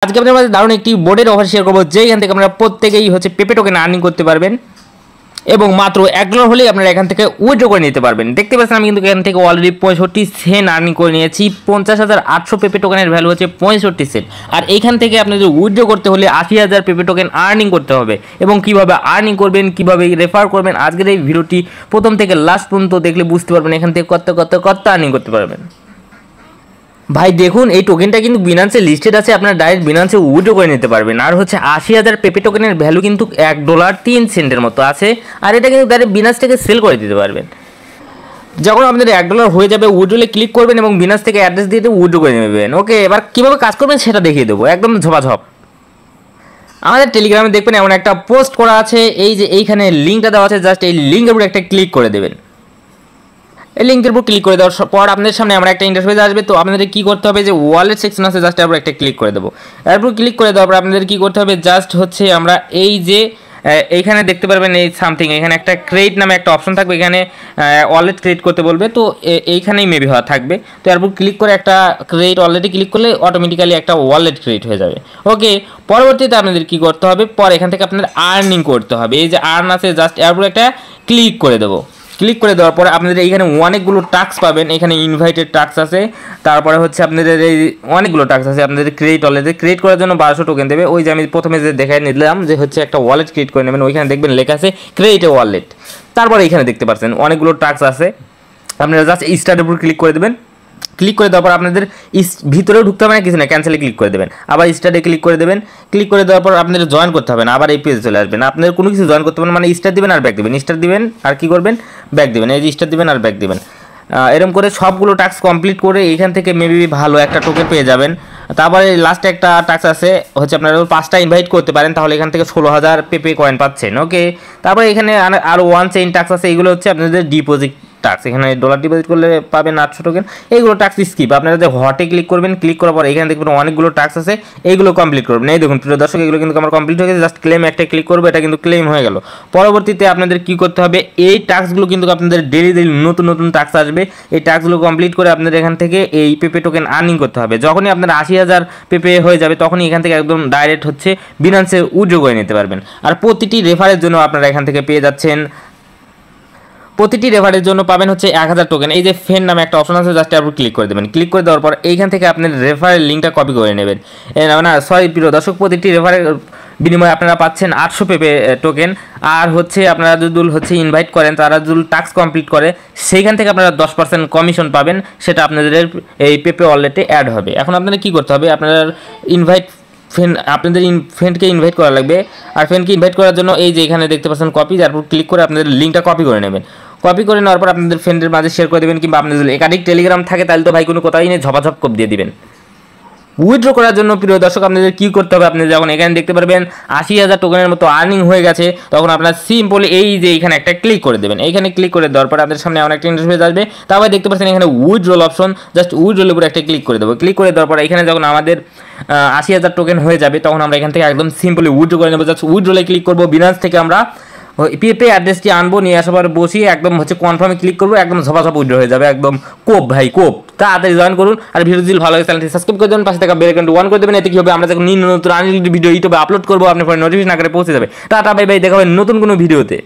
আজকে আপনাদের মাঝে দারুণ একটি বোর্ডের অফার শেয়ার করবো, যেখান থেকে আপনারা প্রত্যেকেই পেপে টোকেন আর্নিং করতে পারবেন এবং মাত্র $1 হলেই আপনারা এখান থেকে উইথড্র করে নিতে পারবেন। দেখতে পাচ্ছেন আমি কিন্তু এখান থেকে অলরেডি 65 সেন্ট আর্নিং করে নিয়েছি। 50,800 পেপে টোকেনের ভ্যালু হচ্ছে 65 সেন্ট। আর এইখান থেকে আপনাদের উইথড্র করতে হলে 80,000 পেপে টোকেন আর্নিং করতে হবে। এবং কিভাবে আর্নিং করবেন, কিভাবে রেফার করবেন, আজকের এই ভিডিওটি প্রথম থেকে লাস্ট পর্যন্ত দেখলে বুঝতে পারবেন এখান থেকে কত আর্নিং করতে পারবেন। ভাই দেখুন, এই টোকেনটা কিন্তু বিনান্সে লিস্টেড আছে, আপনারা ডাইরেক্ট বিনান্সে উইথড্র করে নিতে পারবেন। আর 80,000 পেপে টোকেনের ভ্যালু কিন্তু $1.03 মতো আছে। আর এটা কিন্তু ডাইরেক্ট বিনান্স থেকে সেল করে দিতে পারবেন। যখন আপনাদের $1 হয়ে যাবে, উইথড্রলে ক্লিক করবেন এবং বিনান্স থেকে অ্যাড্রেস দিয়ে উইথড্র করে নেবেন। ওকে, এবার কীভাবে কাজ করবেন সেটা দেখিয়ে দেবো একদম ঝপাঝপ। আমাদের টেলিগ্রামে দেখবেন এমন একটা পোস্ট করা আছে, এই যে এইখানে লিঙ্কটা দেওয়া আছে, জাস্ট এই লিঙ্কের উপর একটা ক্লিক করে দেবেন। এই লিঙ্কের উপর ক্লিক করে দেওয়ার পর আপনাদের সামনে আমরা একটা ইন্টারফেস আসবে। তো আপনাদের কী করতে হবে, যে ওয়ালেট সেকশন আছে, জাস্ট এরপর একটা ক্লিক করে দেবো। এরপর ক্লিক করে দেওয়ার পর আপনাদের কী করতে হবে, জাস্ট আমরা এই যে এইখানে দেখতে পারবেন এই সামথিং, এখানে একটা ক্রিয়েট নামে একটা অপশন থাকবে, এখানে ওয়ালেট ক্রিয়েট করতে বলবে। তো এইখানেই মেবি হওয়া থাকবে। তো এরপর ক্লিক করে একটা ক্রিয়েট ওয়ালেটে ক্লিক করলে অটোমেটিক্যালি একটা ওয়ালেট ক্রিয়েট হয়ে যাবে। ওকে, পরবর্তীতে আপনাদের কী করতে হবে, পরে এখান থেকে আপনাদের আর্নিং করতে হবে। এই যে আর্ন আছে, জাস্ট এরপর একটা ক্লিক করে দেবো। ক্লিক করে দেওয়ার পরে আপনাদের এইখানে অনেকগুলো টাস্ক পাবেন। এখানে ইনভাইটেড টাস্ক আছে, তারপরে আপনাদের এই অনেকগুলো টাস্ক আছে। আপনাদের ক্রিয়েট ওয়ালেটে ক্রিয়েট করার জন্য 1200 টোকেন দেবে। ওই যে আমি প্রথমে যে দেখাই নিলাম যে একটা ওয়ালেট ক্রিয়েট করে নেবেন, ওইখানে দেখবেন লেখা আছে ক্রিয়েট এ ওয়ালেট। তারপরে এখানে দেখতে পাচ্ছেন অনেকগুলো টাস্ক আছে, আপনারা জাস্ট স্টার্টের উপর ক্লিক করে দেবেন। ক্লিক করে দেওয়ার পর আপনাদের ভিতরেও ঢুকতে হবে না, কিছু না, ক্যান্সেলে ক্লিক করে দেবেন। আবার স্টার্টে ক্লিক করে দেবেন। ক্লিক করে দেওয়ার পর আপনাদের জয়েন করতে হবে না, আবার এই পেজে চলে আসবেন। আপনাদের কোনো কিছু জয়েন করতে হবে না, মানে স্টার দিবেন আর ব্যাক দিবেন, স্টার দিবেন আর কি করবেন, ব্যাক দিবেন। এই যে স্টার দিবেন আর ব্যাক দিবেন। এরকম করে সবগুলো টাস্ক কমপ্লিট করে এইখান থেকে মেবি ভালো একটা টোকেন পেয়ে যাবেন। তারপরে লাস্টে একটা টাস্ক আছে, আপনারা 5টা ইনভাইট করতে পারেন, তাহলে এখান থেকে 16,000 পেপে কয়েন পাচ্ছেন। ওকে, তারপরে এখানে আরও 1 চেইন টাস্ক আছে, এগুলো আপনাদের ডিপোজিট টাস্ক। এখানে ডলার ডিপোজিট করলে পাবেন 800 টোকেন। এইগুলো টাস্ক স্কিপ। আপনারা যে হটে ক্লিক করবেন, ক্লিক করার পর এখানে দেখবেন অনেকগুলো টাস্ক আছে, এইগুলো কমপ্লিট করবেন। এই দেখুন প্রিয় দর্শক, এগুলো কিন্তু আমার কমপ্লিট হয়ে গেছে। জাস্ট ক্লেম একটা ক্লিক করবো, এটা কিন্তু ক্লেম হয়ে গেল। পরবর্তীতে আপনাদের কি করতে হবে, এই টাস্কগুলো কিন্তু আপনাদের ডেলি নতুন টাস্ক আসবে। এই টাস্কগুলো কমপ্লিট করে আপনাদের এখান থেকে এই পেপে টোকেন আর্নিং করতে হবে। যখনই আপনার 80,000 পেপে হয়ে যাবে, তখনই এখান থেকে একদম ডাইরেক্ট বিনান্সে উইথড্র করে নিতে পারবেন। আর প্রতিটি রেফারের জন্য আপনারা এখান থেকে পেয়ে যাচ্ছেন, প্রতিটি রেফারের জন্য পাবেন 1000 টোকেন। এই যে ফ্রেন্ড নামে একটা অপশন আছে, জাস্ট আপনি ক্লিক করে দেবেন। ক্লিক করে দেওয়ার পর এইখান থেকে আপনার রেফারের লিঙ্কটা কপি করে নেবেন। প্রিয় দর্শক, প্রতিটি রেফারের বিনিময়ে আপনারা পাচ্ছেন 800 পেপে টোকেন। আর আপনারা যদি ইনভাইট করেন, তারা যদি টাস্ক কমপ্লিট করে, সেইখান থেকে আপনারা 10% কমিশন পাবেন, সেটা আপনাদের এই পেপে ওয়ালেটে অ্যাড হবে। এখন আপনাদের কী করতে হবে, আপনার আপনাদের ফ্রেন্ডকে ইনভাইট করা লাগবে। আর ফ্রেন্ডকে ইনভাইট করার জন্য এই যে এখানে দেখতে পাচ্ছেন কপি, তারপর ক্লিক করে আপনাদের লিঙ্কটা কপি করে নেবেন। কপি করে নেওয়ার পর আপনাদের ফ্রেন্ডের মাঝে শেয়ার করে দেবেন, কিংবা আপনাদের যদি একাধিক টেলিগ্রাম থাকে তাহলে তো ভাই কোনো কথাই নেই, ঝপাঝপ কপ দিয়ে দিবেন। উইথড্র করার জন্য প্রিয় দর্শক আপনাদের কী করতে হবে, আপনাদের যখন এখানে দেখতে পারবেন 80,000 টোকেনের মতো আর্নিং হয়ে গেছে, তখন আপনার সিম্পলি এই যে এখানে একটা ক্লিক করে দেবেন। এইখানে ক্লিক করে দেওয়ার পর আপনাদের সামনে অনেকটা ইন্টারফেস আসবে। তারপরে দেখতে পাচ্ছেন এখানে উইথড্রল অপশন, জাস্ট উইথড্রলের উপরে একটা ক্লিক করে দেবো। ক্লিক করে দেওয়ার পর এখানে যখন আমাদের 80,000 টোকেন হয়ে যাবে, তখন আমরা এখান থেকে একদম সিম্পলি উইথড্র করে নেবো। জাস্ট উইথড্রলে ক্লিক করবো। বিনান্স থেকে আমরা পেপে অ্যাড্রেসটি আনবো, নিয়ে আসার পর বসিয়ে একদম কনফার্মে ক্লিক করবো, একদম ঝপাঝপ উইথড্র হয়ে যাবে। একদম কোপ ভাই কোপ। তাড়াতাড়ি জয়েন করুন। আর ভিডিও যদি ভালো লাগে চ্যানেলটি সাবস্ক্রাইব করে দেবেন, পাশে থাকা বেল আইকনটি অন করে দেবেন। এতে কি হবে, আমরা যখন নতুন ভিডিও ইউটিউবে আপলোড করবো, আপনার ফোনে নোটিফিকেশন আকারে পৌঁছে যাবে। টাটা বাই বাই, দেখা হবে নতুন কোনো ভিডিওতে।